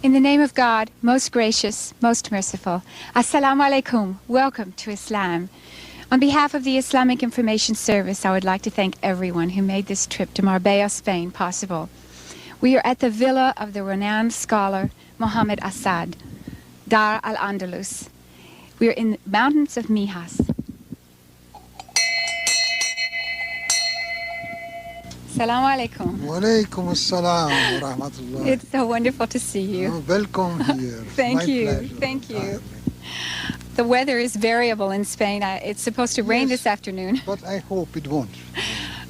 In the name of God, most gracious, most merciful. Assalamu alaikum. Welcome to Islam. On behalf of the Islamic Information Service, I would like to thank everyone who made this trip to Marbella, Spain possible. We are at the villa of the renowned scholar Muhammed Esed, Dar al-Andalus. We are in the mountains of Mijas. Assalamu alaikum. Wa alaikum assalam wa rahmatullah. It's so wonderful to see you. Oh, welcome here. Thank My you. pleasure. Thank you. The weather is variable in Spain. It's supposed to rain Yes, this afternoon. But I hope it won't.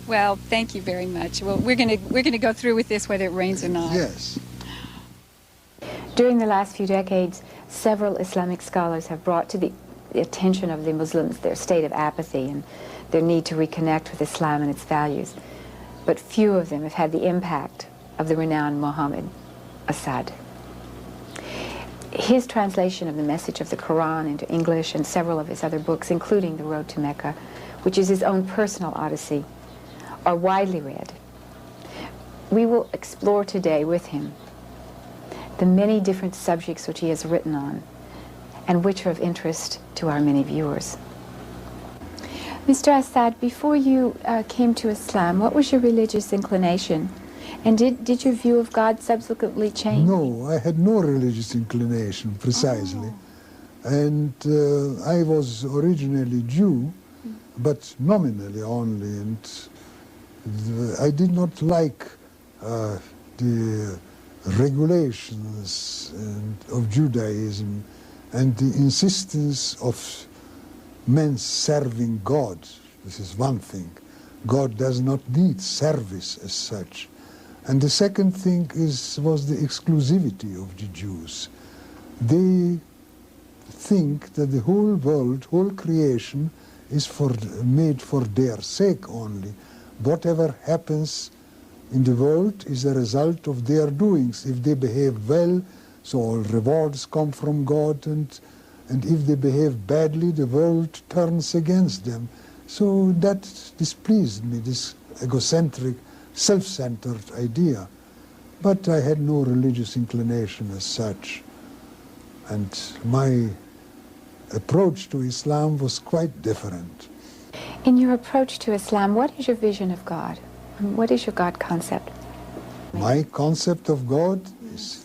Well, thank you very much. Well, we're gonna go through with this whether it rains or not. Yes. During the last few decades, several Islamic scholars have brought to the attention of the Muslims their state of apathy and their need to reconnect with Islam and its values. But few of them have had the impact of the renowned Muhammed Esed. His translation of the message of the Quran into English and several of his other books, including The Road to Mecca, which is his own personal odyssey, are widely read. We will explore today with him the many different subjects which he has written on and which are of interest to our many viewers. Mr. Esed, before you came to Islam, what was your religious inclination? And did your view of God subsequently change? No, I had no religious inclination, precisely. And I was originally Jew, but nominally only. And I did not like the regulations of Judaism and the insistence of men serving God. This is one thing. God does not need service as such. And the second thing was the exclusivity of the Jews. They think that the whole world, whole creation is made for their sake only. Whatever happens in the world is a result of their doings. If they behave well, so all rewards come from God, and if they behave badly, the world turns against them. So that displeased me, this egocentric, self-centered idea. But I had no religious inclination as such. And my approach to Islam was quite different. In your approach to Islam, what is your vision of God? What is your God concept? My concept of God is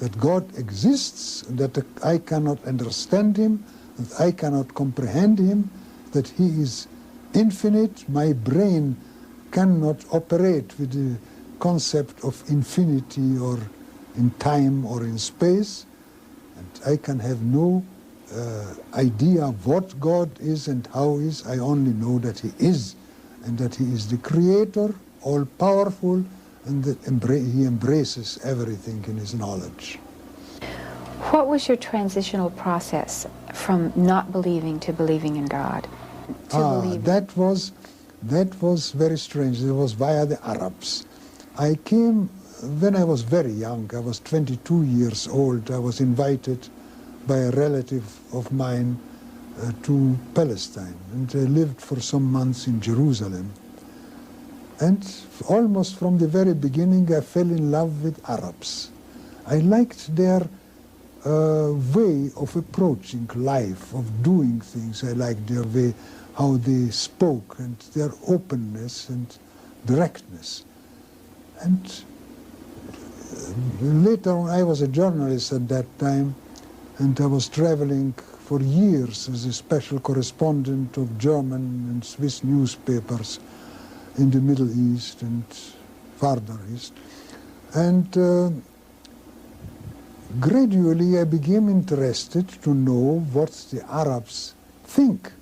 that God exists, that I cannot understand him, that I cannot comprehend him, that he is infinite. My brain cannot operate with the concept of infinity or in time or in space. And I can have no idea what God is and how he is. I only know that he is, and that he is the creator, all-powerful, and that he embraces everything in his knowledge. What was your transitional process from not believing to believing in God? That was very strange. It was via the Arabs. I came when I was very young. I was 22 years old. I was invited by a relative of mine to Palestine, and I lived for some months in Jerusalem. And almost from the very beginning, I fell in love with Arabs. I liked their way of approaching life, of doing things. I liked their way, how they spoke, and their openness and directness. And later on, I was a journalist at that time, and I was traveling for years as a special correspondent of German and Swiss newspapers in the Middle East and farther east. And gradually I became interested to know what the Arabs think,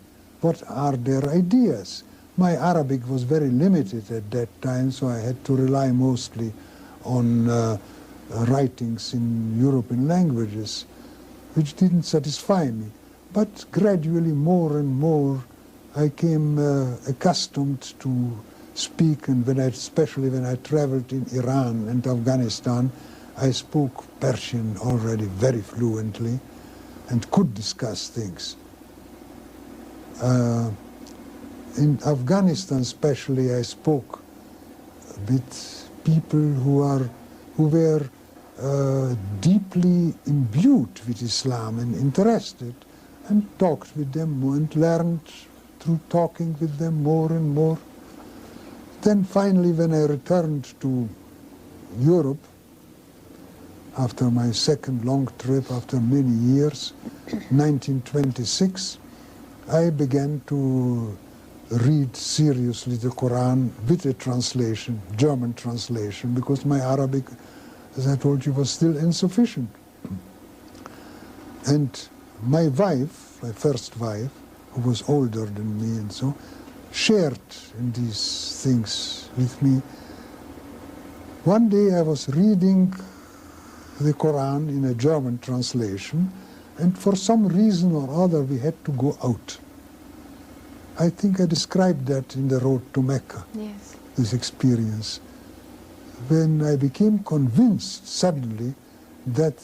what are their ideas. My Arabic was very limited at that time, so I had to rely mostly on writings in European languages, which didn't satisfy me. But gradually, more and more, I came accustomed to speak, and especially when I traveled in Iran and Afghanistan, I spoke Persian already very fluently and could discuss things. In Afghanistan especially, I spoke with people who were deeply imbued with Islam and interested, and talked with them and learned through talking with them more and more. Then finally, when I returned to Europe, after my second long trip, after many years, 1926, I began to read seriously the Quran with a translation, German translation, because my Arabic, as I told you, was still insufficient. And my wife, my first wife, who was older than me and so, shared in these things with me. One day I was reading the Quran in a German translation, and for some reason or other we had to go out. I think I described that in the road to Mecca, Yes. this experience, when I became convinced suddenly that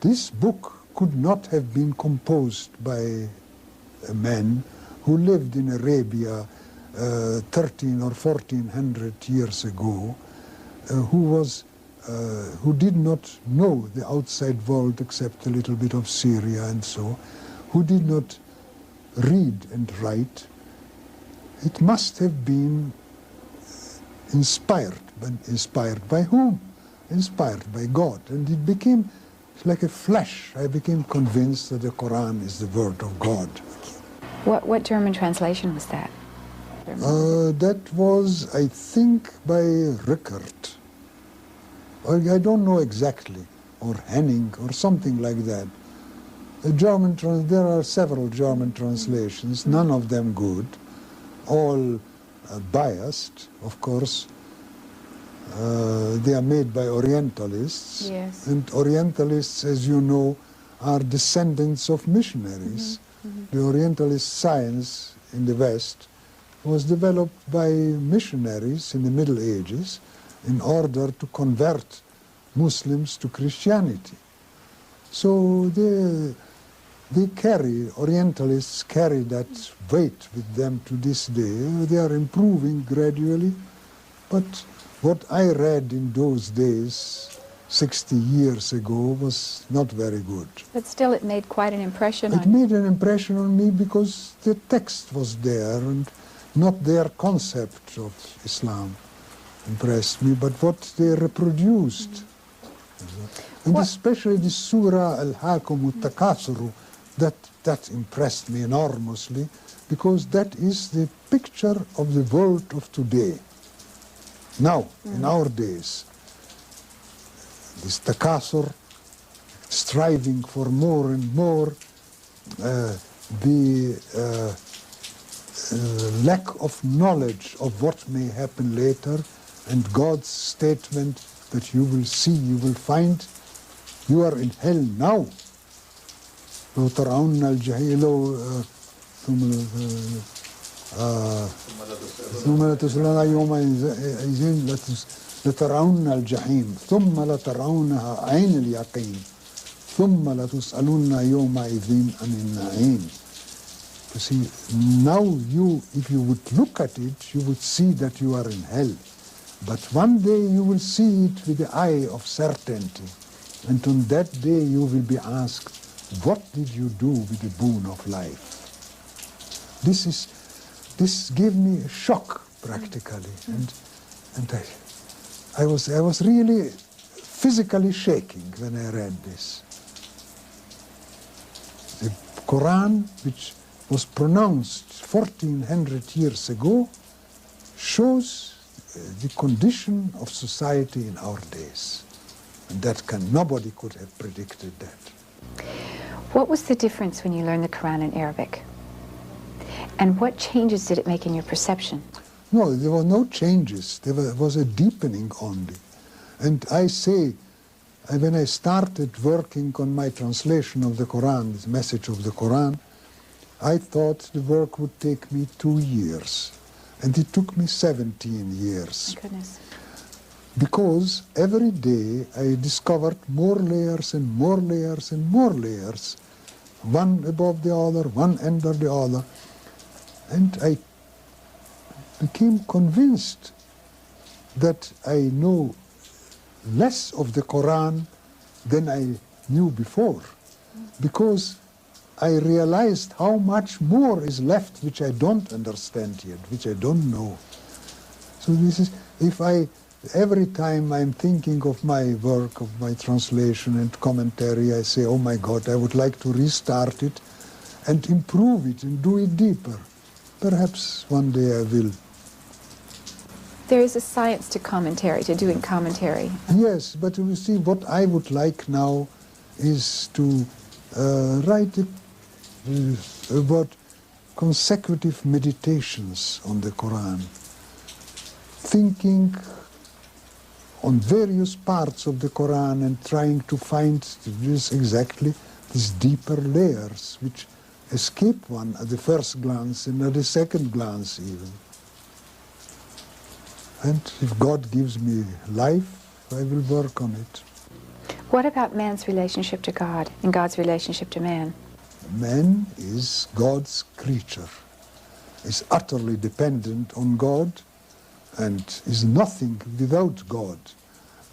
this book could not have been composed by a man who lived in Arabia 13 or 1400 years ago, who did not know the outside world except a little bit of Syria and so, who did not read and write. It must have been inspired, but inspired by whom? Inspired by God. And it became like a flash. I became convinced that the Quran is the word of God. What German translation was that? That was, I think, by Rickert. I don't know exactly, or Henning, or something like that. There are several German translations, none of them good, all biased, of course. They are made by Orientalists, Yes. and Orientalists, as you know, are descendants of missionaries. The Orientalist science in the West was developed by missionaries in the Middle Ages in order to convert Muslims to Christianity. So Orientalists carry that weight with them to this day. They are improving gradually, but what I read in those days, 60 years ago, was not very good. But still it made quite an impression It on you. made an impression on me because the text was there and not their concept of Islam impressed me, but what they reproduced. And especially the Surah Al-Hakum Al-Takasuru, that impressed me enormously, because that is the picture of the world of today. Now, in our days, this takasur, striving for more and more, the lack of knowledge of what may happen later, and God's statement that you will see, you will find, you are in hell now. لو ترون الجحيم ثم لتسألن يومئذ لترون الجحيم ثم لترونها عين اليقين ثم لتسألن يومئذ عن النعيم. You see, now if you would look at it, you would see that you are in hell. But one day you will see it with the eye of certainty. And on that day you will be asked, what did you do with the boon of life? This gave me a shock, practically. And I was really physically shaking when I read this. The Quran, which was pronounced 1400 years ago, shows the condition of society in our days. And nobody could have predicted that. What was the difference when you learned the Quran in Arabic? And what changes did it make in your perception? No, there were no changes. There was a deepening only. And I say, when I started working on my translation of the Quran, the message of the Quran, I thought the work would take me 2 years. And it took me 17 years. My goodness. Because every day I discovered more layers and more layers and more layers, one above the other, one under the other. And I became convinced that I know less of the Quran than I knew before, because I realized how much more is left which I don't understand yet, which I don't know. So this is, every time I'm thinking of my work, of my translation and commentary, I say, oh my God, I would like to restart it and improve it and do it deeper. Perhaps one day I will. There is a science to commentary, to doing commentary. Yes, but you see, what I would like now is to write about consecutive meditations on the Quran, thinking on various parts of the Quran and trying to find these deeper layers which escape one at the first glance and at the second glance even. And if God gives me life, I will work on it. What about man's relationship to God and God's relationship to man? Man is God's creature, is utterly dependent on God and is nothing without God.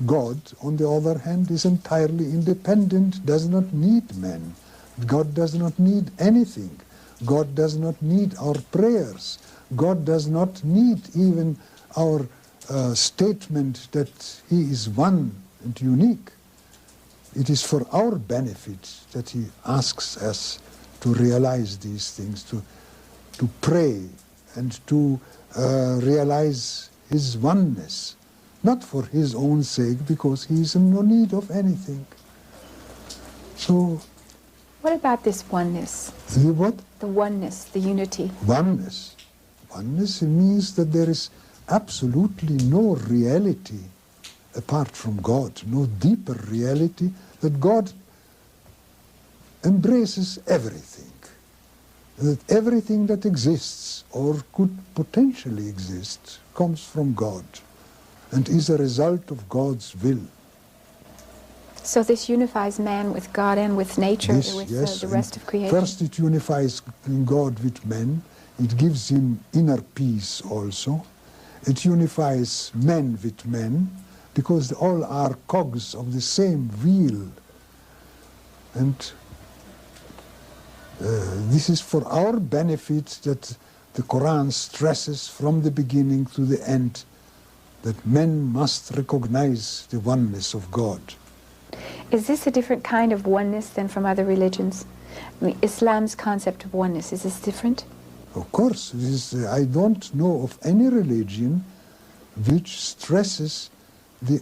God, on the other hand, is entirely independent, does not need man. God does not need anything. God does not need our prayers. God does not need even our statement that He is one and unique. It is for our benefit that He asks us to realize these things, to pray and to realize His oneness, not for His own sake, because He is in no need of anything. So, what about this oneness? the what? The oneness, the unity. Oneness. Oneness means that there is absolutely no reality apart from God, no deeper reality, that God embraces everything, that everything that exists or could potentially exist comes from God and is a result of God's will. So this unifies man with God and with nature, with yes, the rest of creation. First it unifies God with man, it gives him inner peace also. It unifies men with men, because all are cogs of the same wheel. And this is for our benefit that the Quran stresses from the beginning to the end that men must recognize the oneness of God. Is this a different kind of oneness than from other religions? I mean, Islam's concept of oneness, is this different? Of course, I don't know of any religion which stresses the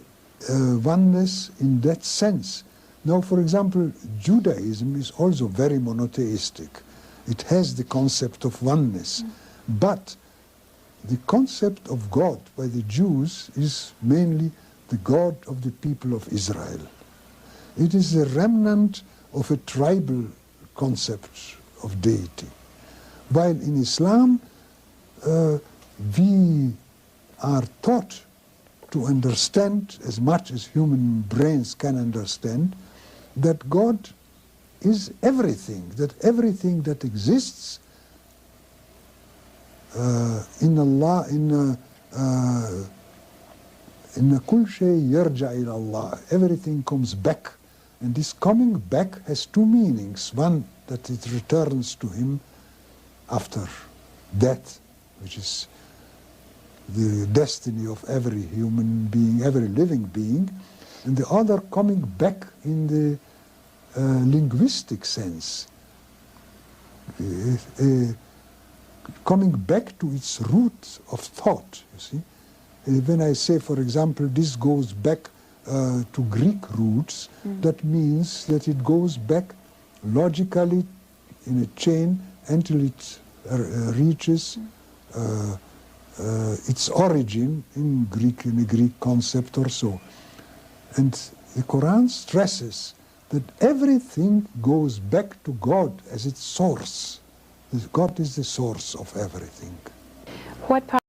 oneness in that sense. Now, for example, Judaism is also very monotheistic. It has the concept of oneness. But the concept of God by the Jews is mainly the God of the people of Israel. It is a remnant of a tribal concept of deity. While in Islam, we are taught to understand, as much as human brains can understand, that God is everything that exists in Allah, in kul shay yarja ila Allah. Everything comes back, and this coming back has two meanings. One, that it returns to Him after death, which is the destiny of every human being, every living being, and the other coming back in the linguistic sense, coming back to its root of thought, you see. When I say, for example, this goes back to Greek roots, that means that it goes back logically in a chain until it reaches its origin in a Greek concept or so. And the Quran stresses that everything goes back to God as its source. God is the source of everything. What part